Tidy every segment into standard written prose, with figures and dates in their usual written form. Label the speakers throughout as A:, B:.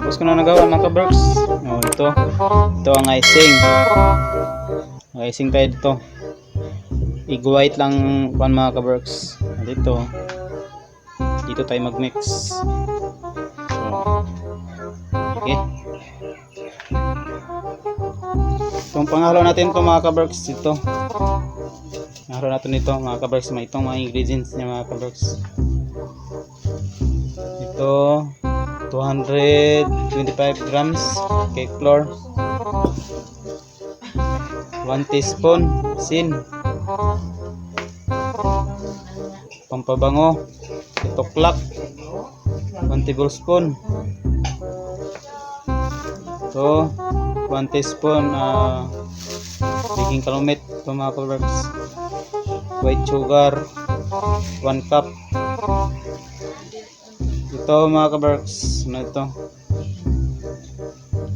A: Tapos ko na nagawa mga kaberks. Ito ang icing. Icing tayo dito. Egg white lang pan mga kaberks. Dito tayo mag-mix. Okay. Itong panghalo natin ito mga kaberks dito. Panghalo natin ito mga kaberks. Itong mga ingredients niya mga kaberks. Ito 225 grams cake flour, 1 teaspoon asin, pampabango, tuklak, 1 tablespoon. So 1 teaspoon baking calumet ito mga kaberks. White sugar 1 cup. Ito mga kaberks, ito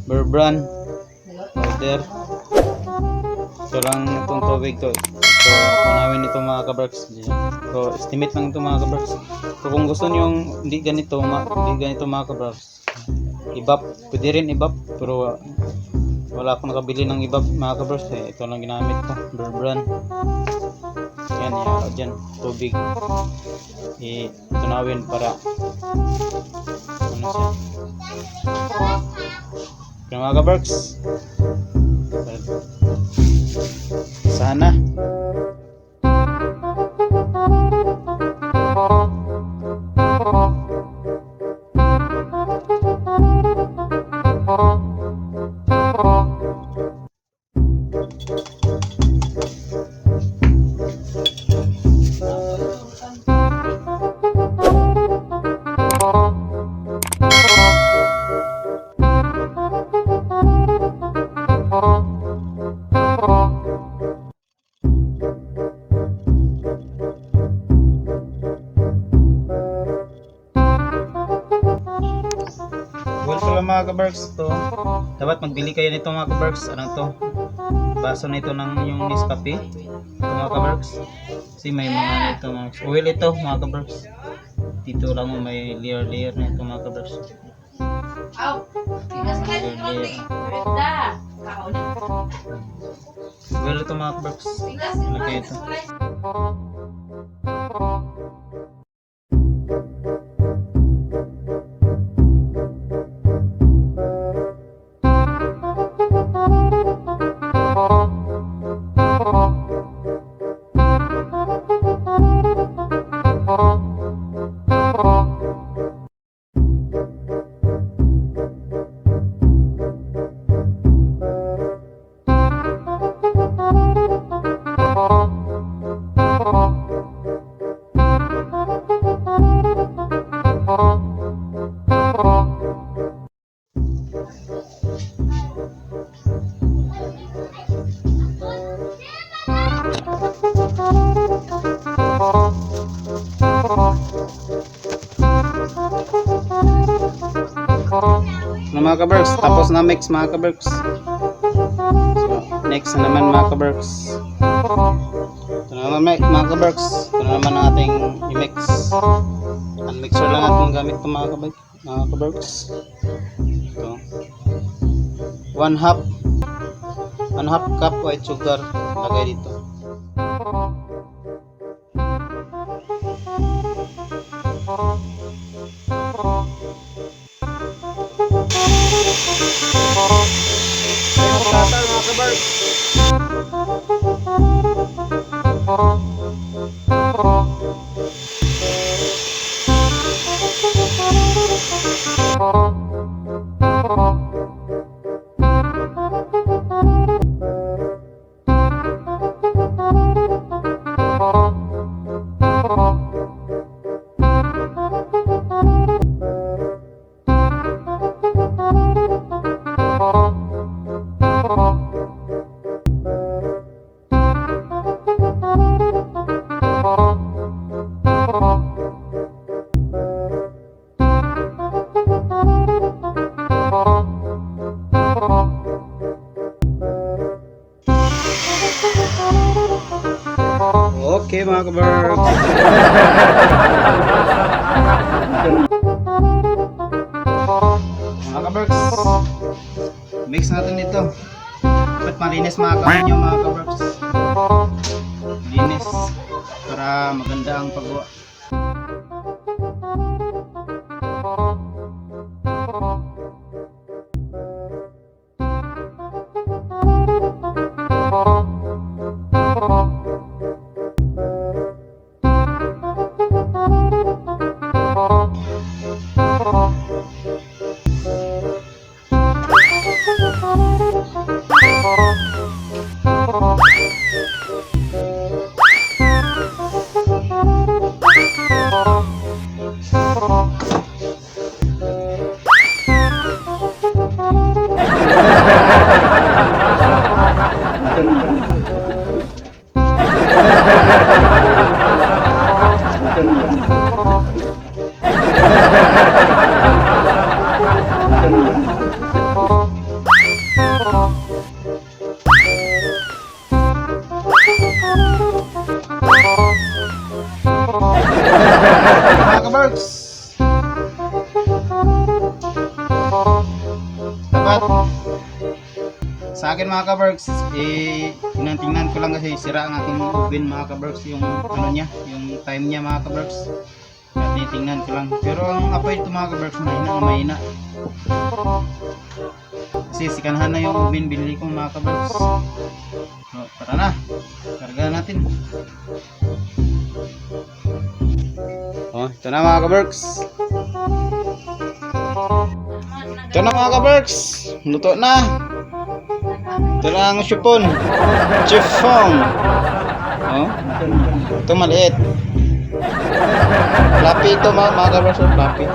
A: bear brand powder. Ito lang itong tubig to. So manawin ito mga kaberks. So estimate lang ito mga kaberks. So kung gusto niyo hindi ganito mga kaberks, ibap, pwede rin ibap, pero wala akong nakabili ng ibap mga kaberks. Ito lang ginamit ko, bear brand. Yan, ihalo dyan, tubig. Tunawin para ano siya. Okay mga kaberks, sana mga kaberks. To dapat magbili kayo nito mga kaberks. Ano to, baso na ito ng yung Nescafe ito mga kaberks, kasi may mga ito mga oil ito mga kaberks. Dito lang may layer na ito mga kaberks. Oil ito mga kaberks. Lagay ito. Mga kaberks, tapos na mix mga kaberks. So, next na naman mga kaberks. Ito na naman mga kaberks. Ito na naman ang ating i-mix. Unmixer lang atong gamit ito mga kaberks. Ito 1/2 cup white sugar lagay dito. Mga kaberks, Okay mga kabarks. Mga kabarks, mix natin ito. Dapat malinis mga kanyo mga kabarks. Linis para maganda ang paggawa. Mga kabarks, dapat sa akin mga kabarks, tingnan ko lang kasi sira ang aking oven mga kabarks, yung ano niya, yung time niya mga kabarks. At tingnan ko lang, pero ang apoy ito mga kabarks mahina kasi sikanhan na yung oven binili ko mga kabarks. So, tara na, karga natin. Oh, ito na mga kabarks. Ito na mga kabarks, luto na. Ito lang chiffon. Chiffon. Oh, ito maliit. Fluffy ito mga kabarks, fluffy.